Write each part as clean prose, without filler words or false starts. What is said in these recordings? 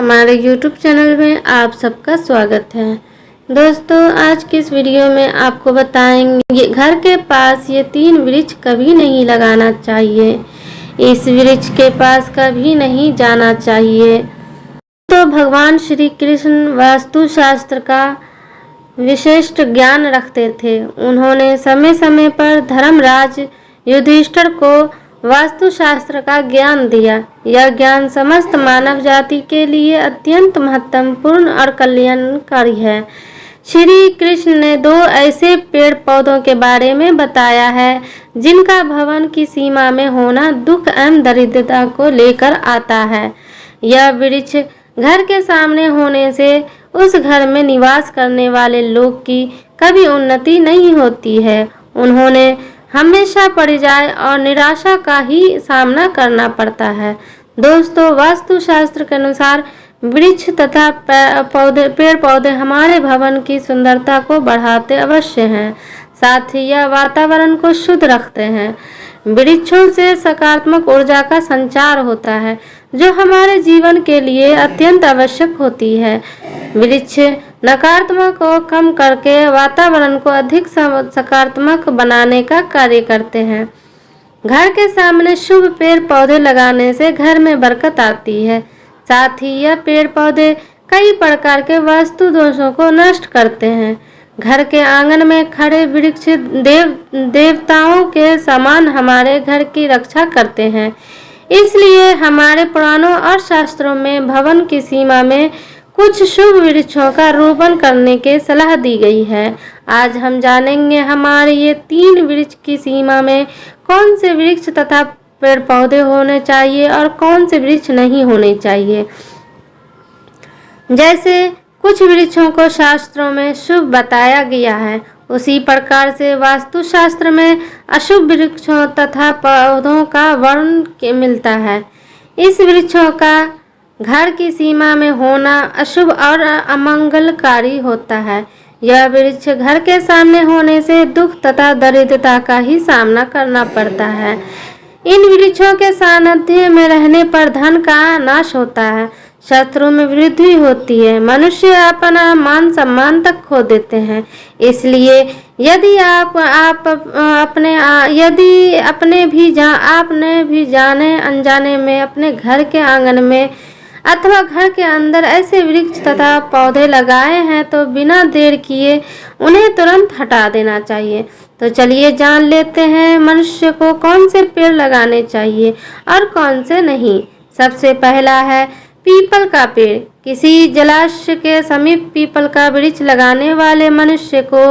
हमारे YouTube channel में आप सबका स्वागत है। दोस्तों, आज की इस वीडियो में आपको बताएंगे घर के पास ये 3 वृक्ष कभी नहीं लगाना चाहिए, इस वृक्ष के पास कभी नहीं जाना चाहिए। तो भगवान श्री कृष्ण वास्तुशास्त्र का विशिष्ट ज्ञान रखते थे। उन्होंने समय समय पर धर्मराज युधिष्ठिर को वास्तुशास्त्र का ज्ञान दिया। यह ज्ञान समस्त मानव जाति के लिए अत्यंत महत्वपूर्ण और कल्याणकारी है। श्री कृष्ण ने 2 ऐसे पेड़ पौधों के बारे में बताया है जिनका भवन की सीमा में होना दुख एवं दरिद्रता को लेकर आता है। यह वृक्ष घर के सामने होने से उस घर में निवास करने वाले लोग की कभी उन्नति नहीं होती है। उन्होंने हमेशा परिजाय और निराशा का ही सामना करना पड़ता है। दोस्तों, वास्तुशास्त्र के अनुसार वृक्ष तथा पेड़ पौधे हमारे भवन की सुंदरता को बढ़ाते अवश्य हैं, साथ ही यह वातावरण को शुद्ध रखते हैं। वृक्षों से सकारात्मक ऊर्जा का संचार होता है जो हमारे जीवन के लिए अत्यंत आवश्यक होती है। वृक्ष नकारात्मक को कम करके वातावरण को अधिक सकारात्मक बनाने का कार्य करते हैं। घर के सामने शुभ पेड़ पौधे लगाने से घर में बरकत आती है, साथ ही यह पेड़ पौधे कई प्रकार के वास्तु दोषों को नष्ट करते हैं। घर के आंगन में खड़े वृक्ष देवताओं के समान हमारे घर की रक्षा करते हैं। इसलिए हमारे पुराणों और शास्त्रों में भवन की सीमा में कुछ शुभ वृक्षों का रोपण करने की सलाह दी गई है। आज हम जानेंगे हमारे ये 3 वृक्ष की सीमा में कौन से वृक्ष तथा पेड़ पौधे होने चाहिए और कौन से वृक्ष नहीं होने चाहिए। जैसे कुछ वृक्षों को शास्त्रों में शुभ बताया गया है, उसी प्रकार से वास्तुशास्त्र में अशुभ वृक्षों तथा पौधों का वर्णन मिलता है। इस वृक्षों का घर की सीमा में होना अशुभ और अमंगलकारी होता है। यह वृक्ष घर के सामने होने से दुख तथा दरिद्रता का ही सामना करना पड़ता है। इन वृक्षों के सानिध्य में रहने पर धन का नाश होता है, शत्रु में वृद्धि होती है, मनुष्य अपना मान सम्मान तक खो देते हैं। इसलिए यदि आपने भी जाने अनजाने में अपने घर के आंगन में अथवा घर के अंदर ऐसे वृक्ष तथा पौधे लगाए हैं तो बिना देर किए उन्हें तुरंत हटा देना चाहिए। तो चलिए जान लेते हैं मनुष्य को कौन से पेड़ लगाने चाहिए और कौन से नहीं। सबसे पहला है पीपल का पेड़। किसी जलाशय के समीप पीपल का वृक्ष लगाने वाले मनुष्य को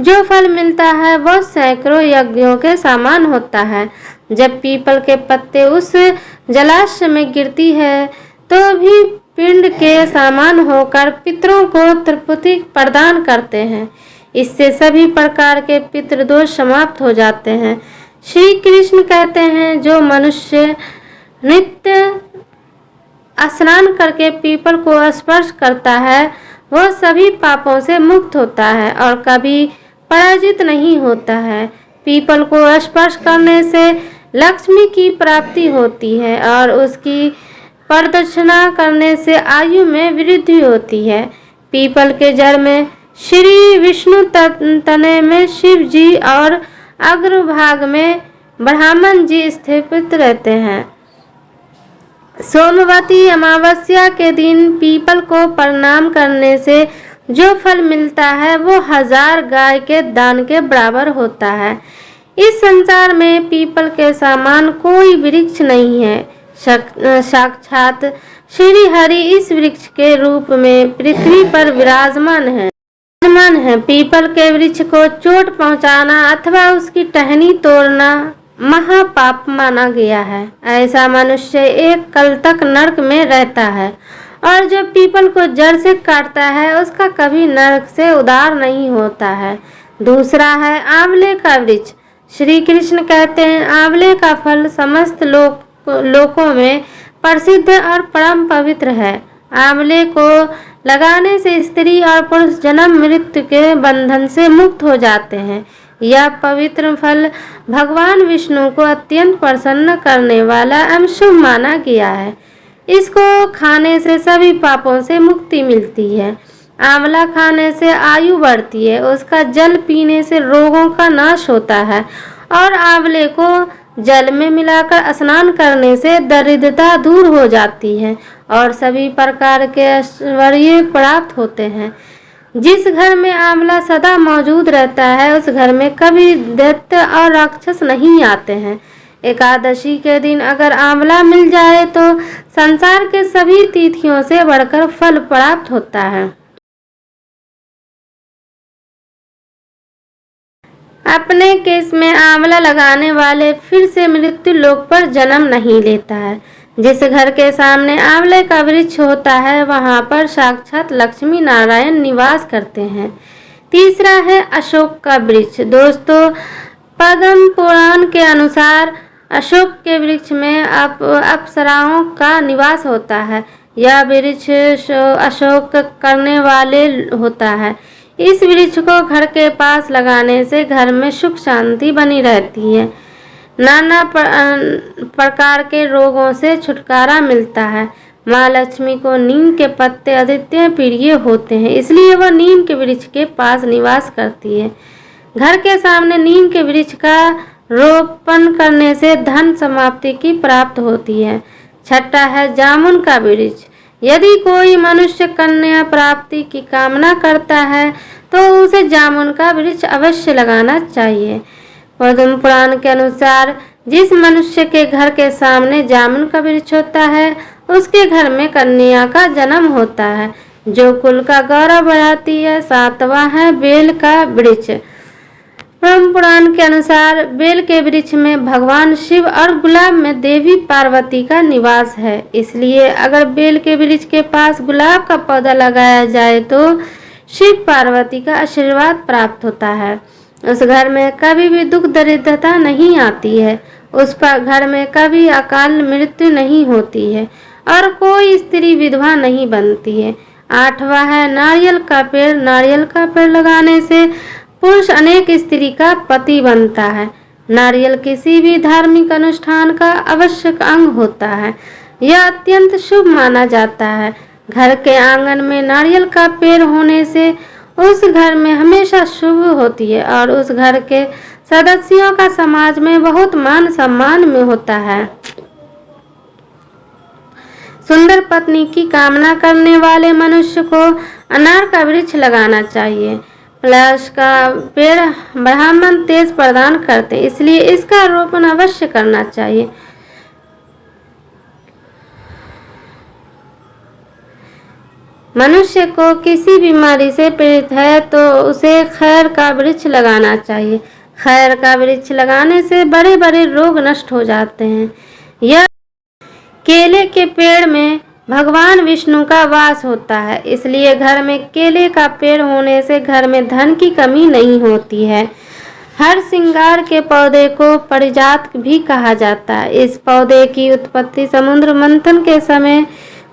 जो फल मिलता है वह सैकड़ों यज्ञों के समान होता है। जब पीपल के पत्ते उस जलाशय में गिरती है तो भी पिंड के समान होकर पितरों को तृप्ति प्रदान करते हैं। इससे सभी प्रकार के पितृदोष समाप्त हो जाते हैं। श्री कृष्ण कहते हैं, जो मनुष्य नित्य स्नान करके पीपल को स्पर्श करता है वह सभी पापों से मुक्त होता है और कभी पराजित नहीं होता है। पीपल को स्पर्श करने से लक्ष्मी की प्राप्ति होती है और उसकी प्रदक्षिणा करने से आयु में वृद्धि होती है। पीपल के जड़ में श्री विष्णु, तने में शिव जी और अग्रभाग में ब्रह्मन जी स्थित रहते हैं। सोमवती अमावस्या के दिन पीपल को प्रणाम करने से जो फल मिलता है वो 1000 गाय के दान के बराबर होता है। इस संसार में पीपल के समान कोई वृक्ष नहीं है। साक्षात श्री हरि इस वृक्ष के रूप में पृथ्वी पर विराजमान है। पीपल के वृक्ष को चोट पहुंचाना अथवा उसकी टहनी तोड़ना महापाप माना गया है। ऐसा मनुष्य एक कल तक नरक में रहता है और जो पीपल को जड़ से काटता है उसका कभी नरक से उद्धार नहीं होता है। दूसरा है आंवले का वृक्ष। श्री कृष्ण कहते हैं, आंवले का फल समस्त लोकों में प्रसिद्ध और परम पवित्र है। आंवले को लगाने से स्त्री और पुरुष जन्म मृत्यु के बंधन से मुक्त हो जाते हैं। यह पवित्र फल भगवान विष्णु को अत्यंत प्रसन्न करने वाला एवं शुभ माना गया है। इसको खाने से सभी पापों से मुक्ति मिलती है। आंवला खाने से आयु बढ़ती है, उसका जल पीने से रोगों का नाश होता है और आंवले को जल में मिलाकर स्नान करने से दरिद्रता दूर हो जाती है और सभी प्रकार के ऐश्वर्य प्राप्त होते हैं। जिस घर में आंवला सदा मौजूद रहता है उस घर में कभी दैत्य और राक्षस नहीं आते हैं। एकादशी के दिन अगर आंवला मिल जाए तो संसार के सभी तिथियों से बढ़कर फल प्राप्त होता है। अपने केस में आंवला लगाने वाले फिर से मृत्यु लोक पर जन्म नहीं लेता है। जिस घर के सामने आंवले का वृक्ष होता है वहां पर साक्षात लक्ष्मी नारायण निवास करते हैं। तीसरा है अशोक का वृक्ष। दोस्तों, पद्म पुराण के अनुसार अशोक के वृक्ष में अप्सराओं का निवास होता है। यह वृक्ष अशोक करने वाले होता है। इस वृक्ष को घर के पास लगाने से घर में सुख शांति बनी रहती है। नाना प्रकार के रोगों से छुटकारा मिलता है। माँ लक्ष्मी को नीम के पत्ते अद्वितीय प्रिय होते हैं, इसलिए वह नीम के वृक्ष के पास निवास करती है। घर के सामने नीम के वृक्ष का रोपण करने से धन समाप्ति की प्राप्त होती है। छठा है जामुन का वृक्ष। यदि कोई मनुष्य कन्या प्राप्ति की कामना करता है तो उसे जामुन का वृक्ष अवश्य लगाना चाहिए। पद्म पुराण के अनुसार जिस मनुष्य के घर के सामने जामुन का वृक्ष होता है उसके घर में कन्या का जन्म होता है, जो कुल का गौरव बढ़ाती है। सातवां है बेल का वृक्ष। ब्रह्म पुराण के अनुसार बेल के वृक्ष में भगवान शिव और गुलाब में देवी पार्वती का निवास है, इसलिए अगर बेल के वृक्ष के पास गुलाब का पौधा लगाया जाए तो शिव पार्वती का आशीर्वाद प्राप्त होता है। उस घर में कभी भी दुख दरिद्रता नहीं आती है, उस पर घर में कभी अकाल मृत्यु नहीं होती है और कोई स्त्री विधवा नहीं बनती है। आठवां है नारियल का पेड़। नारियल का पेड़ लगाने से पुरुष अनेक स्त्री का पति बनता है। नारियल किसी भी धार्मिक अनुष्ठान का आवश्यक अंग होता है। यह अत्यंत शुभ माना जाता है। घर के आंगन में नारियल का पेड़ होने से उस घर में हमेशा शुभ होती है और उस घर के सदस्यों का समाज में बहुत मान सम्मान में होता है। सुंदर पत्नी की कामना करने वाले मनुष्य को अनार का वृक्ष लगाना चाहिए। प्लस का पेड़ ब्राह्मण तेज प्रदान करते हैं, इसलिए इसका रोपण अवश्य करना चाहिए। मनुष्य को किसी बीमारी से पीड़ित है तो उसे खैर का वृक्ष लगाना चाहिए। खैर का वृक्ष लगाने से बड़े बड़े रोग नष्ट हो जाते हैं। यह केले के पेड़ में भगवान विष्णु का वास होता है, इसलिए घर में केले का पेड़ होने से घर में धन की कमी नहीं होती है। हर श्रृंगार के पौधे को पारिजात भी कहा जाता है। इस पौधे की उत्पत्ति समुद्र मंथन के समय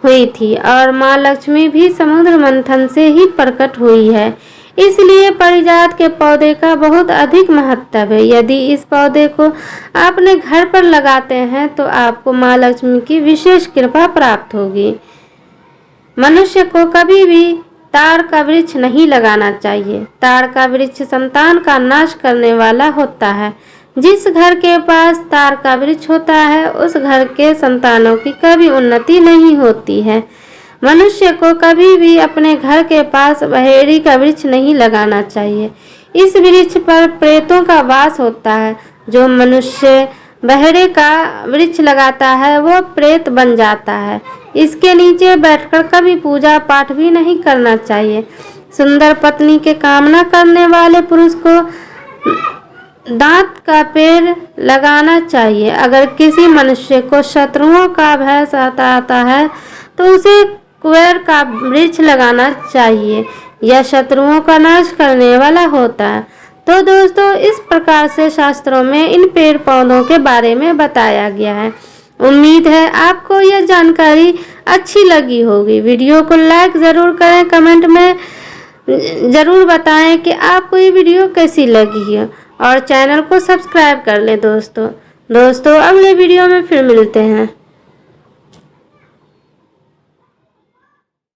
हुई थी और माँ लक्ष्मी भी समुद्र मंथन से ही प्रकट हुई है, इसलिए पारिजात के पौधे का बहुत अधिक महत्व है। यदि इस पौधे को अपने घर पर लगाते हैं तो आपको माँ लक्ष्मी की विशेष कृपा प्राप्त होगी। मनुष्य को कभी भी ताड़ का वृक्ष नहीं लगाना चाहिए। ताड़ का वृक्ष संतान का नाश करने वाला होता है। जिस घर के पास ताड़ का वृक्ष होता है उस घर के संतानों की कभी उन्नति नहीं होती है। मनुष्य को कभी भी अपने घर के पास बहेड़ी का वृक्ष नहीं लगाना चाहिए। इस वृक्ष पर प्रेतों का वास होता है। जो मनुष्य बहेड़े का वृक्ष लगाता है वह प्रेत बन जाता है। इसके नीचे बैठकर कभी पूजा पाठ भी नहीं करना चाहिए। सुंदर पत्नी के कामना करने वाले पुरुष को दांत का पेड़ लगाना चाहिए। अगर किसी मनुष्य को शत्रुओं का भय सताता है तो उसे कुबेर का वृक्ष लगाना चाहिए। यह शत्रुओं का नाश करने वाला होता है। तो दोस्तों, इस प्रकार से शास्त्रों में इन पेड़ पौधों के बारे में बताया गया है। उम्मीद है आपको यह जानकारी अच्छी लगी होगी। वीडियो को लाइक ज़रूर करें, कमेंट में ज़रूर बताएं कि आपको ये वीडियो कैसी लगी है और चैनल को सब्सक्राइब कर लें। दोस्तों अगले वीडियो में फिर मिलते हैं।